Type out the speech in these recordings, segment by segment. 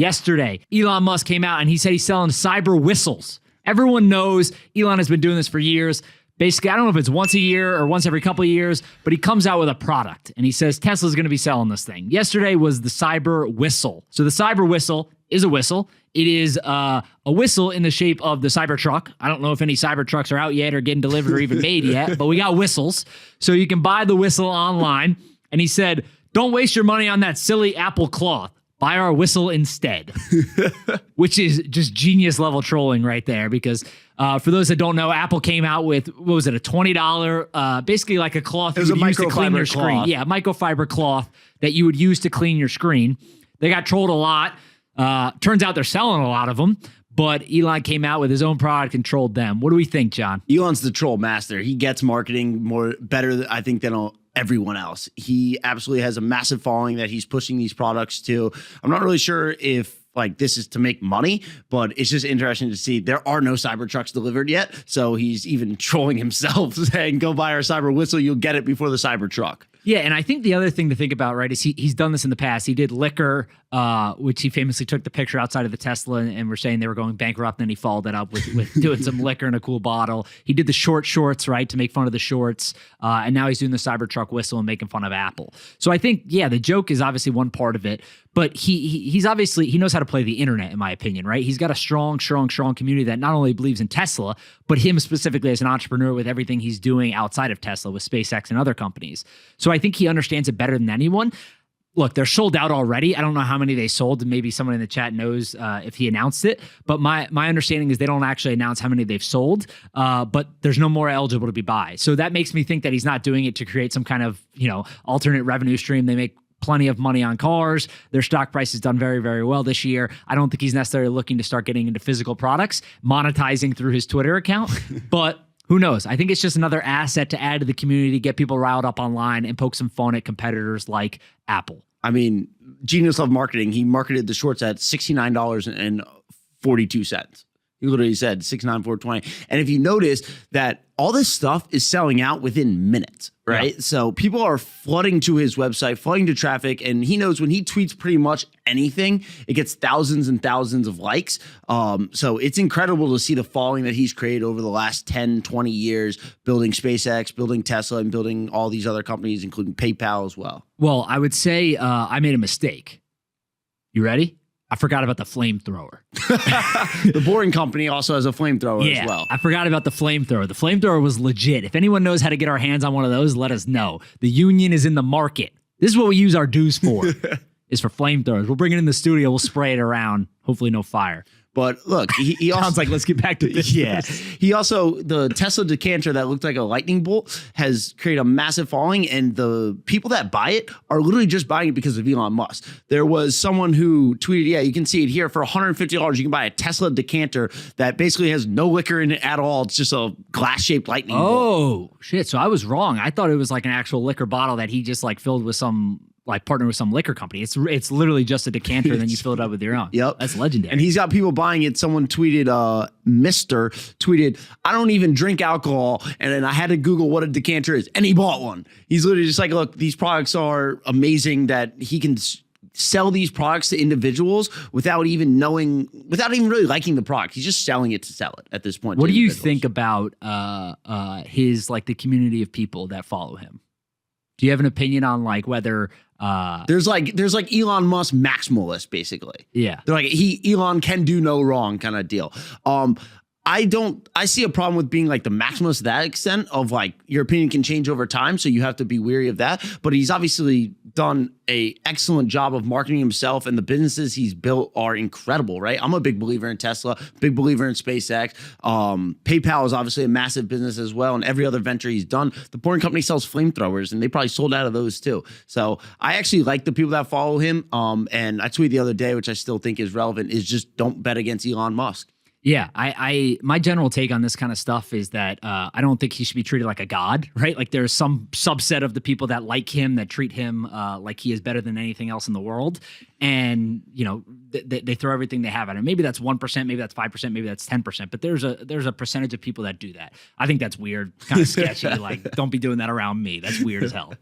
Yesterday, Elon Musk came out and he said he's selling cyber whistles. Everyone knows Elon has been doing this for years. Basically, I don't know if it's once a year or once every couple of years, but he comes out with a product and he says Tesla's going to be selling this thing. Yesterday was the cyber whistle. So the cyber whistle is a whistle. It is a whistle in the shape of the Cybertruck. I don't know if any Cybertrucks are out yet or getting delivered or even made yet, but we got whistles. So you can buy the whistle online. And he said, don't waste your money on that silly Apple cloth. Buy our whistle instead, which is just genius level trolling right there. Because for those that don't know, Apple came out with, what was it, a $20, basically like a cloth you would use to clean your screen. Yeah, microfiber cloth that you would use to clean your screen. They got trolled a lot. Turns out they're selling a lot of them. But Elon came out with his own product and trolled them. What do we think, John? Elon's the troll master. He gets marketing better, I think, than everyone else. He absolutely has a massive following that he's pushing these products to. I'm not really sure if this is to make money, but it's just interesting to see there are no Cybertrucks delivered yet. So he's even trolling himself saying, go buy our cyber whistle. You'll get it before the Cybertruck. Yeah, and I think the other thing to think about, right, is he's done this in the past. He did liquor, which he famously took the picture outside of the Tesla and were saying they were going bankrupt, and then he followed that up with doing some liquor in a cool bottle. He did the short shorts, right, to make fun of the shorts, and now he's doing the Cybertruck whistle and making fun of Apple. So I think, yeah, the joke is obviously one part of it, but he's obviously, he knows how to play the internet, in my opinion, right? He's got a strong community that not only believes in Tesla, but him specifically as an entrepreneur with everything he's doing outside of Tesla with SpaceX and other companies. So I think he understands it better than anyone. Look, they're sold out already. I don't know how many they sold. Maybe someone in the chat knows if he announced it. But my understanding is they don't actually announce how many they've sold, but there's no more eligible to be buy. So that makes me think that he's not doing it to create some kind of, alternate revenue stream. They make plenty of money on cars. Their stock price has done very, very well this year. I don't think he's necessarily looking to start getting into physical products, monetizing through his Twitter account. But who knows? I think it's just another asset to add to the community, get people riled up online and poke some fun at competitors like Apple. I mean, genius of marketing. He marketed the shorts at $69.42. He literally said $69.420. And if you notice that all this stuff is selling out within minutes, right? Yeah. So people are flooding to his website, flooding to traffic, and he knows when he tweets pretty much anything, it gets thousands and thousands of likes. So it's incredible to see the following that he's created over the last 10, 20 years, building SpaceX, building Tesla, and building all these other companies, including PayPal as well. Well, I would say I made a mistake. You ready? I forgot about the flamethrower. The Boring Company also has a flamethrower as well. I forgot about the flamethrower. The flamethrower was legit. If anyone knows how to get our hands on one of those, let us know. The union is in the market. This is what we use our dues for, is for flamethrowers. We'll bring it in the studio. We'll spray it around. Hopefully no fire. But look, he also sounds like let's get back to this. Yeah, he also, the Tesla decanter that looked like a lightning bolt has created a massive following, and the people that buy it are literally just buying it because of Elon Musk. There was someone who tweeted, yeah, you can see it here, for $150 you can buy a Tesla decanter that basically has no liquor in it at all. It's just a glass-shaped lightning bolt. Oh shit! So I was wrong. I thought it was like an actual liquor bottle that he just filled with some. Partner with some liquor company. It's literally just a decanter, and then you fill it up with your own. Yep. That's legendary. And he's got people buying it. Someone tweeted, Mr. tweeted, I don't even drink alcohol. And then I had to Google what a decanter is. And he bought one. He's literally just like, look, these products are amazing that he can sell these products to individuals without even really liking the product. He's just selling it to sell it at this point. What do you think about his, the community of people that follow him? Do you have an opinion on whether there's Elon Musk maximalist, basically? Yeah. They're like, Elon can do no wrong kind of deal. I see a problem with being the maximalist to that extent of your opinion can change over time. So you have to be wary of that. But he's obviously done a excellent job of marketing himself, and the businesses he's built are incredible, right? I'm a big believer in Tesla, big believer in SpaceX. PayPal is obviously a massive business as well. And every other venture he's done, the Boring Company sells flamethrowers, and they probably sold out of those too. So I actually like the people that follow him. And I tweeted the other day, which I still think is relevant, is just don't bet against Elon Musk. Yeah, my general take on this kind of stuff is that I don't think he should be treated like a god, right? Like there's some subset of the people that like him that treat him like he is better than anything else in the world, and you know they throw everything they have at him. Maybe that's 1%, maybe that's 5%, maybe that's 10%, but there's a percentage of people that do that. I think that's weird, kind of sketchy. Like don't be doing that around me. That's weird as hell.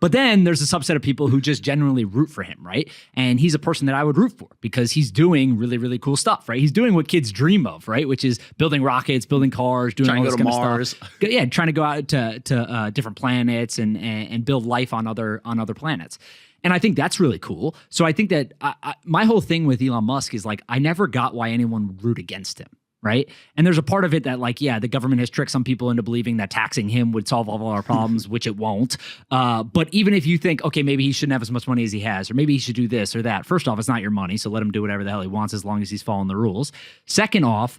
But then there's a subset of people who just genuinely root for him, right? And he's a person that I would root for because he's doing really, really cool stuff, right? He's doing what kids dream of, right? Which is building rockets, building cars, doing Trying all to this go to kind Mars. of stuff. Yeah, trying to go out to different planets and build life on other planets. And I think that's really cool. So I think that my whole thing with Elon Musk is like I never got why anyone would root against him. Right. And there's a part of it that like, yeah, the government has tricked some people into believing that taxing him would solve all of our problems, which it won't. But even if you think, okay, maybe he shouldn't have as much money as he has, or maybe he should do this or that. First off, it's not your money. So let him do whatever the hell he wants as long as he's following the rules. Second off,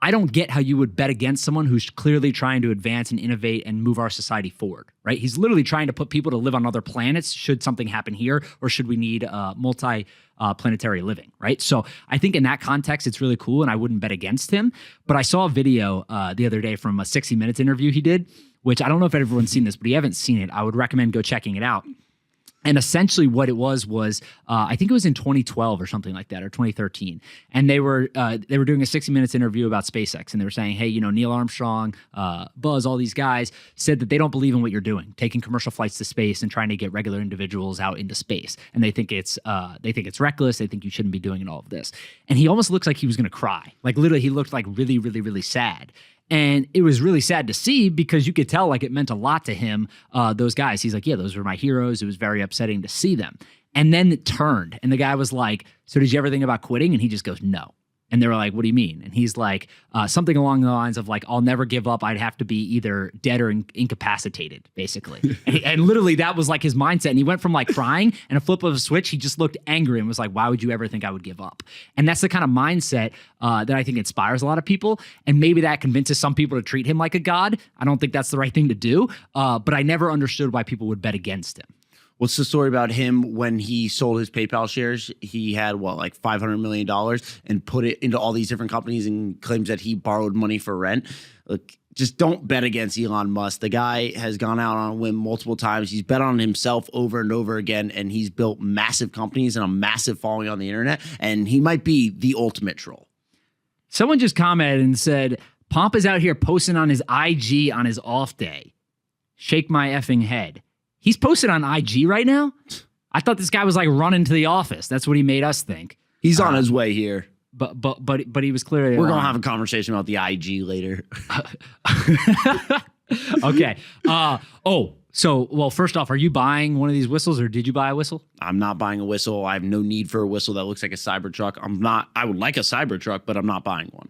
I don't get how you would bet against someone who's clearly trying to advance and innovate and move our society forward, right? He's literally trying to put people to live on other planets should something happen here, or should we need multi-planetary living, right? So I think in that context, it's really cool, and I wouldn't bet against him. But I saw a video the other day from a 60 Minutes interview he did, which I don't know if everyone's seen this, but if you haven't seen it, I would recommend go checking it out. And essentially what it was I think it was in 2012 or something like that, or 2013. And they were doing a 60 Minutes interview about SpaceX. And they were saying, hey, you know, Neil Armstrong, Buzz, all these guys said that they don't believe in what you're doing, taking commercial flights to space and trying to get regular individuals out into space. And they think it's reckless. They think you shouldn't be doing all of this. And he almost looks like he was going to cry. Like literally he looked like really, really, really sad. And it was really sad to see because you could tell like it meant a lot to him, those guys. He's like, yeah, those were my heroes. It was very upsetting to see them. And then it turned and the guy was like, so did you ever think about quitting? And he just goes, no. And they were like, what do you mean? And he's like, something along the lines of like, I'll never give up. I'd have to be either dead or incapacitated, basically. and literally that was like his mindset. And he went from like crying and a flip of a switch, he just looked angry and was like, why would you ever think I would give up? And that's the kind of mindset that I think inspires a lot of people. And maybe that convinces some people to treat him like a god. I don't think that's the right thing to do. But I never understood why people would bet against him. What's the story about him when he sold his PayPal shares? He had like $500 million and put it into all these different companies and claims that he borrowed money for rent. Look, just don't bet against Elon Musk. The guy has gone out on a whim multiple times. He's bet on himself over and over again, and he's built massive companies and a massive following on the internet. And he might be the ultimate troll. Someone just commented and said, Pomp is out here posting on his IG on his off day. Shake my effing head. He's posted on IG right now? I thought this guy was like running to the office. That's what he made us think. He's on his way here. But he was clearly We're going to have a conversation about the IG later. Okay. Well, first off, are you buying one of these whistles or did you buy a whistle? I'm not buying a whistle. I have no need for a whistle that looks like a Cybertruck. I would like a Cybertruck, but I'm not buying one.